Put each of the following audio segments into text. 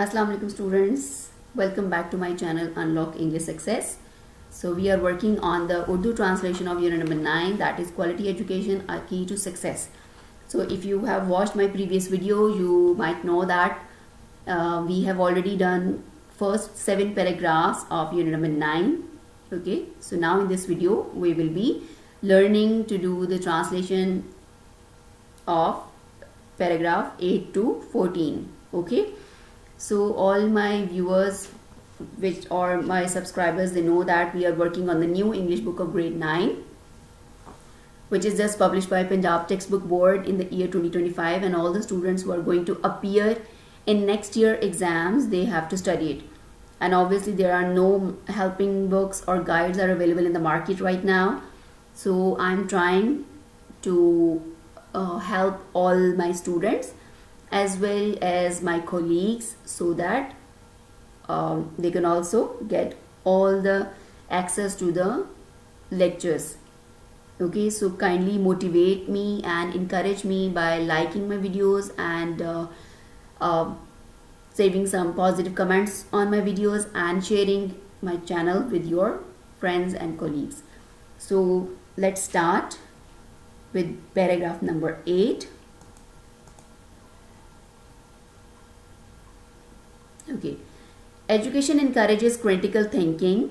Assalamu alaikum students, welcome back to my channel Unlock English Success. So we are working on the Urdu translation of unit number 9, that is quality education, a key to success. So if you have watched my previous video, you might know that we have already done first 7 paragraphs of unit number 9. Okay, so now in this video we will be learning to do the translation of paragraph 8 to 14. Okay, so all my viewers or my subscribers, they know that we are working on the new English book of grade 9, which is just published by Punjab Textbook Board in the year 2025, and all the students who are going to appear in next year exams, they have to study it. And obviously there are no helping books or guides are available in the market right now, so I'm trying to help all my students as well as my colleagues, so that they can also get all the access to the lectures. Okay, so kindly motivate me and encourage me by liking my videos and saving some positive comments on my videos and sharing my channel with your friends and colleagues. So let's start with paragraph number 8. Okay, education encourages critical thinking.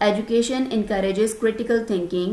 Education encourages critical thinking.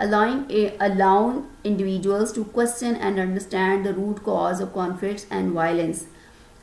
Allowing individuals to question and understand the root cause of conflicts and violence.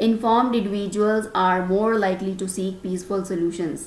Informed individuals are more likely to seek peaceful solutions.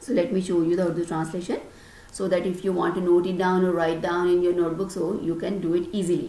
So let me show you the Urdu translation, so that if you want to note it down or write down in your notebook, so you can do it easily.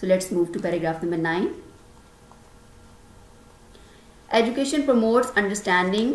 So let's move to paragraph number 9. Education promotes understanding.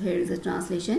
Here is the translation.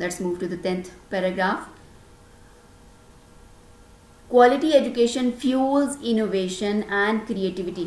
Let's move to the 10th paragraph. Quality education fuels innovation and creativity.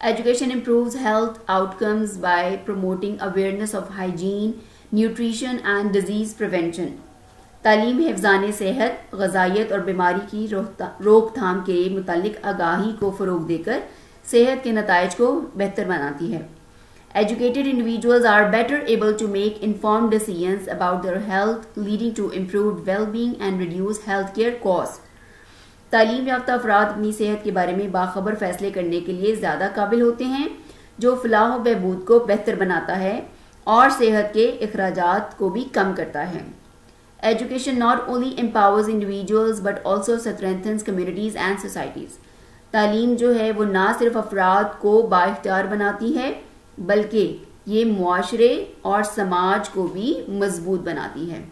Education improves health outcomes by promoting awareness of hygiene, nutrition and disease prevention. تعلیم حفظان صحت، غذائیت اور بیماری کی روک تھام کے متعلق آگاہی کو فروغ دے کر صحت کے نتائج کو بہتر بناتی ہے. Educated individuals are better able to make informed decisions about their health, leading to improved well-being and reduced healthcare costs. تعلیم یافتہ افراد اپنی صحت کے بارے میں باخبر فیصلے کرنے کے لیے زیادہ قابل ہوتے ہیں، جو فلاح و بہبود کو بہتر بناتا ہے اور صحت کے اخراجات کو بھی کم کرتا ہے. Education not only empowers individuals but also strengthens communities and societies. تعلیم جو ہے وہ نہ صرف افراد کو بااختیار بناتی ہے بلکہ یہ معاشرے اور سماج کو بھی مضبوط بناتی ہے.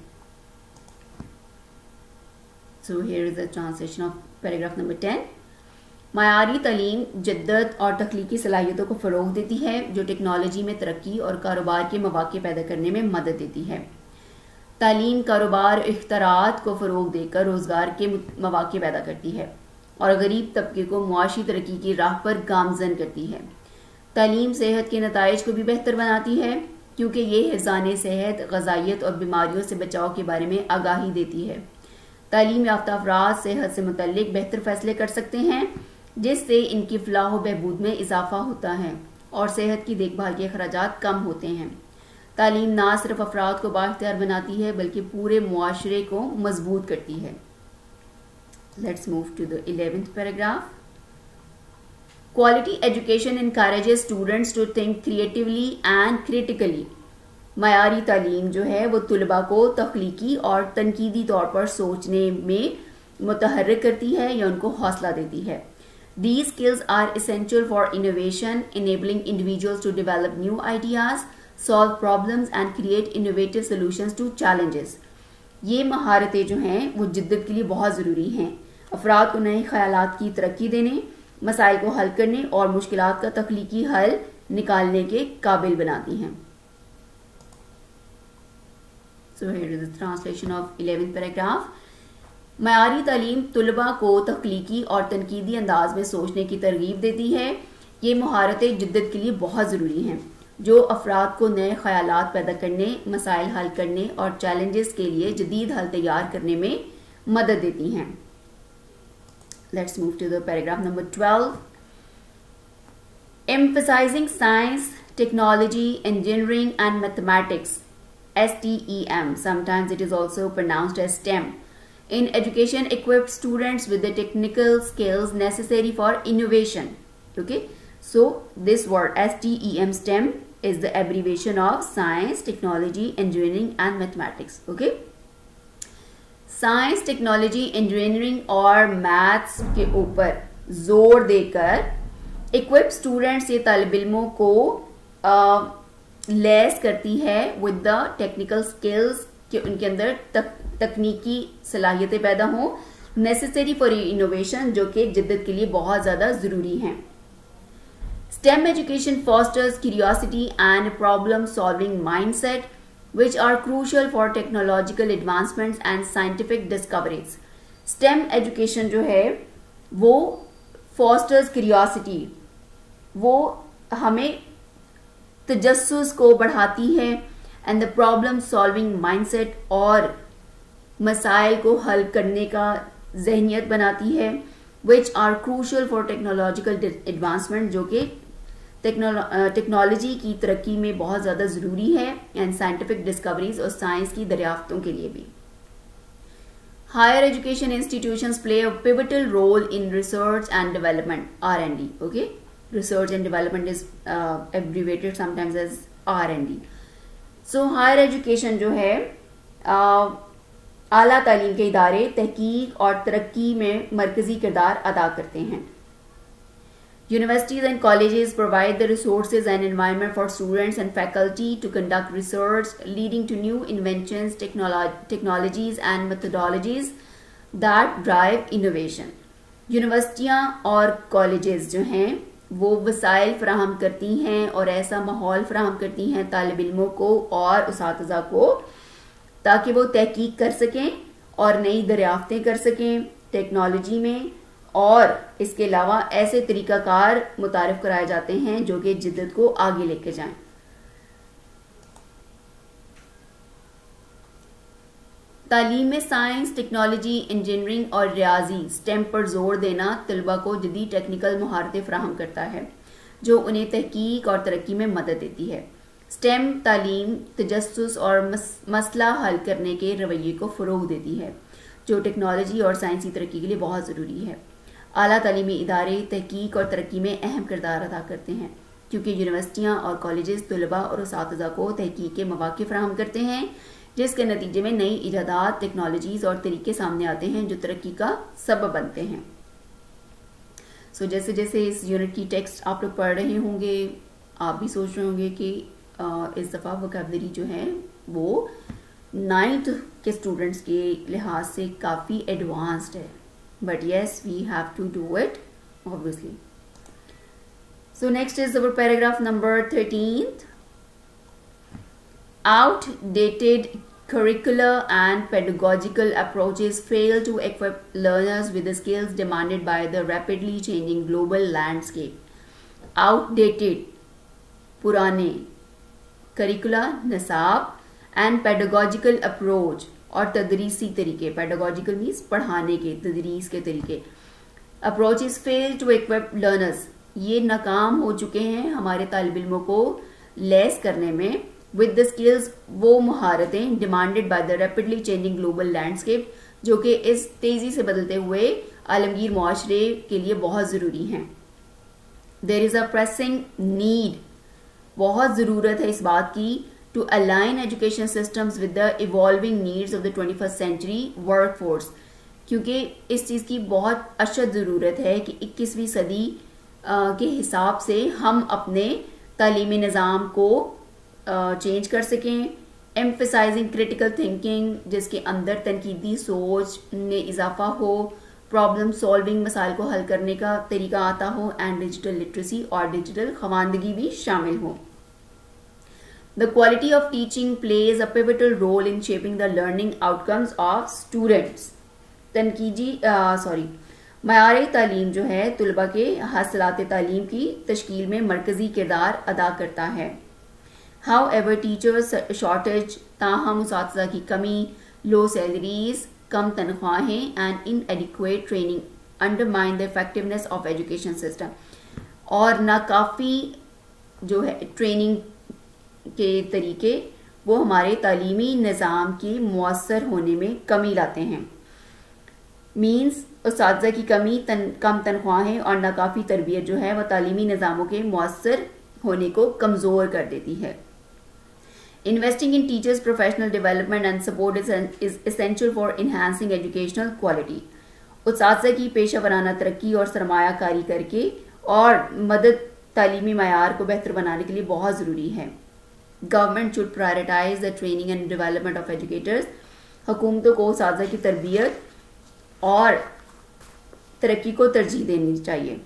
So here is the translation of paragraph number 10. معیاری تعلیم جدت اور تخلیقی صلاحیتوں کو فروغ دیتی ہے جو ٹیکنالوجی میں ترقی اور کاروبار کے مواقع پیدا کرنے میں مدد دیتی ہے. تعلیم کاروبار اختراعات کو فروغ دے کر روزگار کے مواقع پیدا کرتی ہے اور غریب طبقے کو معاشی ترقی کی راہ پر گامزن کرتی ہے. تعلیم صحت کے نتائج کو بھی بہتر بناتی ہے کیونکہ یہ حفظان صحت، غذائیت اور بیماریوں سے بچاؤ کے بارے میں آگاہی دیتی ہے. تعلیم یافتہ افراد صحت سے متعلق بہتر فیصلے کر سکتے ہیں جس سے ان کی فلاح و بہبود میں اضافہ ہوتا ہے اور صحت کی دیکھ بھال کے اخراجات کم ہوتے ہیں. تعلیم نہ صرف افراد کو بااختیار بناتی ہے بلکہ پورے معاشرے کو مضبوط کرتی ہے. Let's move to the 11th paragraph. Quality education encourages students to think creatively and critically. معیاری تعلیم جو ہے وہ طلباء کو تخلیقی اور تنقیدی طور پر سوچنے میں متحرک کرتی ہے یا ان کو حوصلہ دیتی ہے. These skills are essential for innovation, enabling individuals to develop new ideas, solve problems and create innovative solutions to challenges. یہ مہارتیں جو ہیں وہ جدت کے لیے بہت ضروری ہیں. افراد کو نئے خیالات کی ترقی دینے، مسائل کو حل کرنے اور مشکلات کا تخلیقی حل نکالنے کے قابل بناتی ہیں. So here is the translation of 11th paragraph. معیاری تعلیم طلباء کو تخلیقی اور تنقیدی انداز میں سوچنے کی ترغیب دیتی ہے. یہ مہارتیں جدت کے لیے بہت ضروری ہیں جو افراد کو نئے خیالات پیدا کرنے، مسائل حل کرنے اور چیلنجز کے لیے جدید حل تیار کرنے میں مدد دیتی ہیں. Let's move to the paragraph number 12. Emphasizing science, technology, engineering and mathematics. STEM, sometimes it is also pronounced as STEM. In education equips students with the technical skills necessary for innovation. Okay, so this word STEM, STEM is the abbreviation of science, technology, engineering and mathematics. Okay, science, technology, engineering اور maths کے اوپر زور دے کر اکوپ students یہ طالب علموں کو لیس کرتی ہے ود دا ٹیکنیکل اسکلز کہ ان کے اندر تکنیکی صلاحیتیں پیدا ہوں نیسیسری فار انوویشن جو کہ جدت کے لیے بہت زیادہ ضروری ہیں. STEM education fosters curiosity and problem solving mindset which are crucial for technological advancements and scientific discoveries. STEM education جو ہے وہ fosters curiosity، وہ ہمیں تجسس کو بڑھاتی ہے and the problem solving mindset اور مسائل کو حل کرنے کا ذہنیت بناتی ہے which are crucial for technological advancement جو کہ ٹیکنالوجی کی ترقی میں بہت زیادہ ضروری ہے اینڈ سائنٹیفک ڈسکوریز اور سائنس کی دریافتوں کے لیے بھی. Higher education institutions play a pivotal role in research and development R&D. Okay, research and development is abbreviated sometimes as R&D. So higher education جو ہے اعلیٰ تعلیم کے ادارے تحقیق اور ترقی میں مرکزی کردار ادا کرتے ہیں. Universities and colleges provide the resources and environment for students and faculty to conduct research, leading to new inventions, technologies and methodologies that drive innovation. یونیورسٹیاں اور کالجز جو ہیں وہ وسائل فراہم کرتی ہیں اور ایسا ماحول فراہم کرتی ہیں طالب علموں کو اور اساتذہ کو تاکہ وہ تحقیق کر سکیں اور نئی دریافتیں کر سکیں ٹیکنالوجی میں، اور اس کے علاوہ ایسے طریقہ کار متعارف کرائے جاتے ہیں جو کہ جدت کو آگے لے کے جائیں. تعلیم میں سائنس، ٹیکنالوجی، انجینئرنگ اور ریاضی STEM پر زور دینا طلباء کو جدید ٹیکنیکل مہارتیں فراہم کرتا ہے جو انہیں تحقیق اور ترقی میں مدد دیتی ہے۔ STEM تعلیم تجسس اور مسئلہ حل کرنے کے رویے کو فروغ دیتی ہے جو ٹیکنالوجی اور سائنسی ترقی کے لیے بہت ضروری ہے۔ اعلیٰ تعلیمی ادارے تحقیق اور ترقی میں اہم کردار ادا کرتے ہیں کیونکہ یونیورسٹیاں اور کالجز طلباء اور اساتذہ کو تحقیق کے مواقع فراہم کرتے ہیں جس کے نتیجے میں نئی ایجادات، ٹیکنالوجیز اور طریقے سامنے آتے ہیں جو ترقی کا سبب بنتے ہیں۔ جیسے جیسے اس یونٹ کی ٹیکسٹ آپ لوگ پڑھ رہے ہوں گے آپ بھی سوچ رہے ہوں گے کہ اس دفعہ ووکیبلری جو ہے وہ 9th کے اسٹوڈنٹس کے لحاظ سے کافی ایڈوانسڈ ہے، but yes we have to do it obviously. So next is our paragraph number 13th. Outdated curricula and pedagogical approaches fail to equip learners with the skills demanded by the rapidly changing global landscape. Outdated پرانے curricula نصاب and pedagogical approach اور تدریسی طریقے، pedagogical means پڑھانے کے، تدریس کے طریقے، approaches fail to equip learners یہ ناکام ہو چکے ہیں ہمارے طالب علموں کو لیس کرنے میں with the skills وہ مہارتیں demanded by the rapidly changing global landscape جو کہ اس تیزی سے بدلتے ہوئے عالمگیر معاشرے کے لیے بہت ضروری ہیں۔ there is a pressing need بہت ضرورت ہے اس بات کی to align education systems with the evolving needs of the 21st century workforce کیونکہ اس چیز کی بہت اشد ضرورت ہے کہ 21ویں صدی کے حساب سے ہم اپنے تعلیمی نظام کو چینج کر سکیں۔ emphasizing critical thinking جس کے اندر تنقیدی سوچ میں اضافہ ہو، پرابلم سالونگ مسائل کو حل کرنے کا طریقہ آتا ہو، اینڈ ڈیجیٹل لٹریسی اور ڈیجیٹل خواندگی بھی شامل ہو۔ The quality of teaching plays a pivotal role in shaping the learning outcomes of students. معیار تعلیم جو ہے طلباء کے حاصلات تعلیم کی تشکیل میں مرکزی کردار ادا کرتا ہے۔ However, teachers shortage تاہم اساتذہ کی کمی، low salaries کم تنخواہیں and inadequate training undermine the effectiveness of education system اور ناکافی جو ہے ٹریننگ کے طریقے وہ ہمارے تعلیمی نظام کی مؤثر ہونے میں کمی لاتے ہیں۔ مینس اساتذہ کی کمی، کم تنخواہیں اور ناکافی تربیت جو ہے وہ تعلیمی نظاموں کے مؤثر ہونے کو کمزور کر دیتی ہے۔ Investing in teachers' professional development and support is essential for enhancing educational quality. اساتذہ کی پیشہ ورانہ ترقی اور سرمایہ کاری کر کے اور مدد تعلیمی معیار کو بہتر بنانے کے لیے بہت ضروری ہے۔ Government should prioritize the training and development of educators. حکومتوں کو اساتذہ کی تربیت اور ترقی کو ترجیح دینی چاہیے۔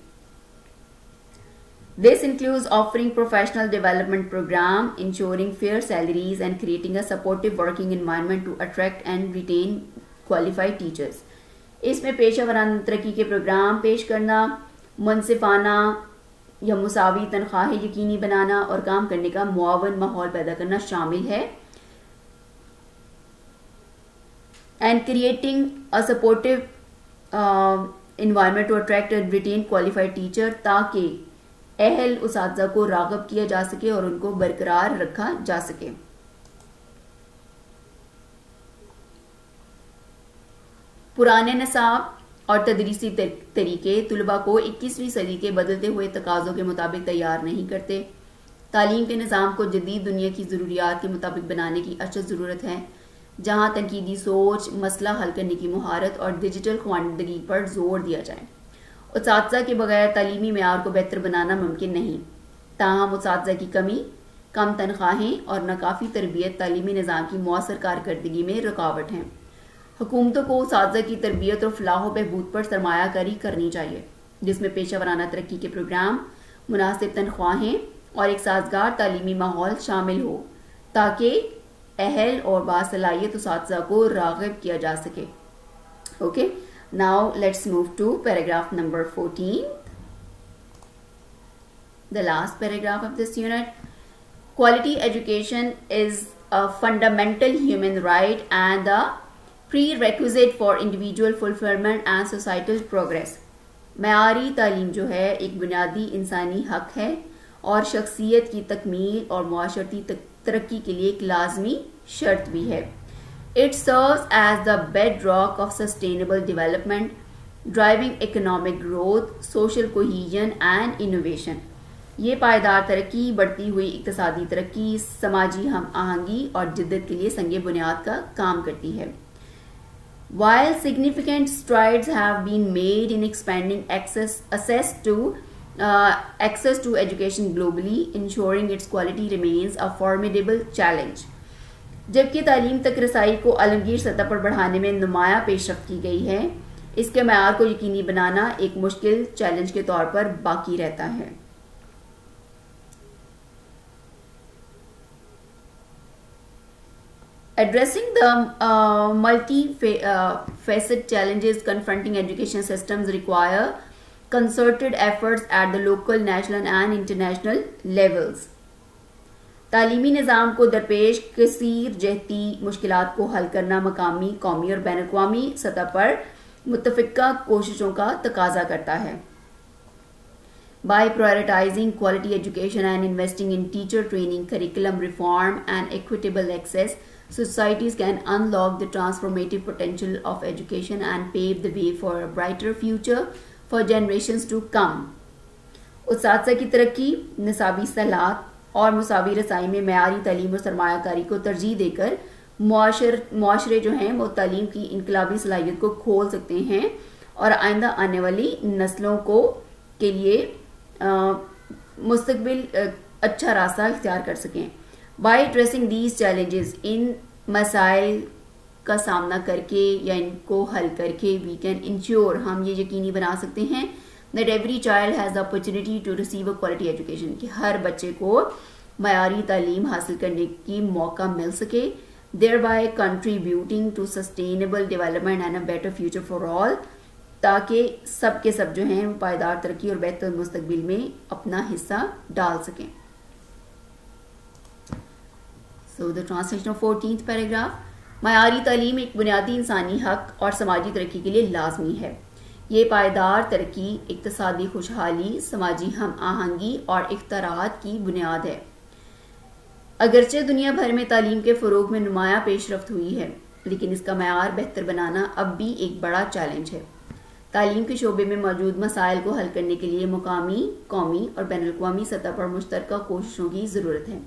This includes offering professional development program, ensuring fair salaries and creating a supportive working environment to attract and retain qualified teachers. اس میں پیشہ ورانہ ترقی کے پروگرام پیش کرنا، منصفانہ یا مساوی تنخواہیں یقینی بنانا اور کام کرنے کا معاون ماحول پیدا کرنا شامل ہے۔ And creating a supportive environment to attract and retain qualified teacher تاکہ اہل اساتذہ کو راغب کیا جا سکے اور ان کو برقرار رکھا جا سکے۔ پرانے نصاب اور تدریسی طریقے طلباء کو 21ویں صدی کے بدلتے ہوئے تقاضوں کے مطابق تیار نہیں کرتے۔ تعلیم کے نظام کو جدید دنیا کی ضروریات کے مطابق بنانے کی اشد ضرورت ہے، جہاں تنقیدی سوچ، مسئلہ حل کرنے کی مہارت اور ڈیجیٹل خواندگی پر زور دیا جائے۔ اساتذہ کے بغیر تعلیمی معیار کو بہتر بنانا ممکن نہیں، تاہم اساتذہ کی کمی، کم تنخواہیں اور ناکافی تربیت تعلیمی نظام کی مؤثر کارکردگی میں رکاوٹ ہیں۔ حکومتوں کو اساتذہ کی تربیت اور فلاح و بہبود پر سرمایہ کاری کرنی چاہیے، جس میں پیشہ ورانہ ترقی کے پروگرام، مناسب تنخواہیں اور ایک سازگار تعلیمی ماحول شامل ہو تاکہ اہل اور باصلاحیت اساتذہ کو راغب کیا جا سکے۔ Okay, now let's move to paragraph number 14، the last paragraph of this unit. Quality education is a fundamental human right and the prerequisite for individual fulfillment and societal progress. معیاری تعلیم جو ہے ایک بنیادی انسانی حق ہے اور شخصیت کی تکمیل اور معاشرتی ترقی کے لیے ایک لازمی شرط بھی ہے. It serves as the bedrock of sustainable development, driving economic growth, social cohesion and innovation. یہ پائیدار ترقی، بڑھتی ہوئی اقتصادی ترقی، سماجی ہم آہنگی اور جدت کے لیے سنگ بنیاد کا کام کرتی ہے. While significant strides have been made in expanding access to education globally, ensuring its quality remains a formidable challenge. جبکہ تعلیم تک رسائی کو عالمگیر سطح پر بڑھانے میں نمایاں پیش رفت کی گئی ہے، اس کے معیار کو یقینی بنانا ایک مشکل چیلنج کے طور پر باقی رہتا ہے. Addressing the multi-faceted challenges confronting education systems require concerted efforts at the local, national and international levels. تعلیمی نظام کو درپیش کثیر جہتی مشکلات کو حل کرنا مقامی، قومی اور بین الاقوامی سطح پر متفقہ کوششوں کا تقاضا کرتا ہے. By prioritizing quality education and investing in teacher training, curriculum reform and equitable access, societies can unlock the transformative potential of education and pave the way for a brighter future for generations to come. اساتذہ کی ترقی، نصابی اصلاحات اور مساوی رسائی میں معیاری تعلیم اور سرمایہ کاری کو ترجیح دے کر معاشرے جو ہیں وہ تعلیم کی انقلابی صلاحیت کو کھول سکتے ہیں اور آئندہ آنے والی نسلوں کو کے لیے مستقبل اچھا راستہ اختیار کر سکیں. By addressing these challenges, ان مسائل کا سامنا کر کے یا ان کو حل کر کے we can ensure، ہم یہ یقینی بنا سکتے ہیں that every child has the opportunity to receive a quality education، کہ ہر بچے کو معیاری تعلیم حاصل کرنے کی موقع مل سکے، thereby contributing to sustainable development and a better future for all، تاکہ سب کے سب جو ہیں پائیدار ترقی اور بہتر مستقبل میں اپنا حصہ ڈال سکیں. So the translation of 14th paragraph. معیاری تعلیم ایک بنیادی انسانی حق اور سماجی ترقی کے لیے لازمی ہے. یہ پائیدار ترقی، اقتصادی خوشحالی، سماجی ہم آہنگی اور اختراعات کی بنیاد ہے. اگرچہ دنیا بھر میں تعلیم کے فروغ میں نمایاں پیش رفت ہوئی ہے، لیکن اس کا معیار بہتر بنانا اب بھی ایک بڑا چیلنج ہے. تعلیم کے شعبے میں موجود مسائل کو حل کرنے کے لیے مقامی، قومی اور بین الاقوامی سطح پر مشترکہ کوششوں کی ضرورت ہے.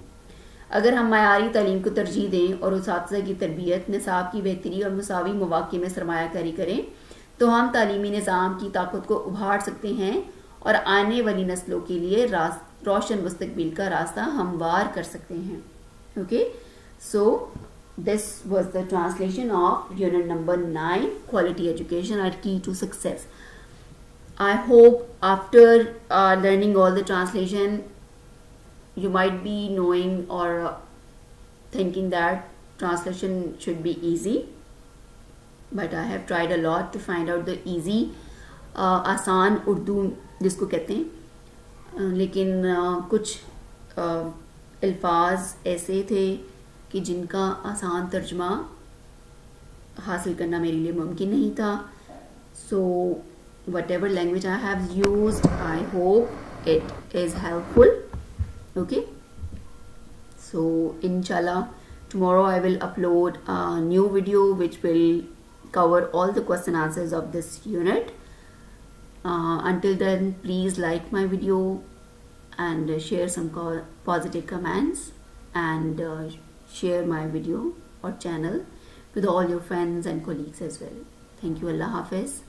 اگر ہم معیاری تعلیم کو ترجیح دیں اور اساتذہ کی تربیت، نصاب کی بہتری اور مساوی مواقع میں سرمایہ کاری کریں تو ہم تعلیمی نظام کی طاقت کو ابھار سکتے ہیں اور آنے والی نسلوں کے لیے روشن مستقبل کا راستہ ہموار کر سکتے ہیں. Okay, so this was the translation of unit number 9, quality education are key to success. I hope after learning all the translation you might be knowing or thinking that translation should be easy, but I have tried a lot to find out the easy آسان اردو جس کو کہتے ہیں، لیکن کچھ الفاظ ایسے تھے کہ جن کا آسان ترجمہ حاصل کرنا میرے لیے ممکن نہیں تھا. سو whatever language I have used, I hope it is helpful. Okay, so inshallah tomorrow I will upload a new video which will cover all the question answers of this unit. Until then, please like my video and share some positive comments and share my video or channel with all your friends and colleagues as well. Thank you. Allah Hafiz.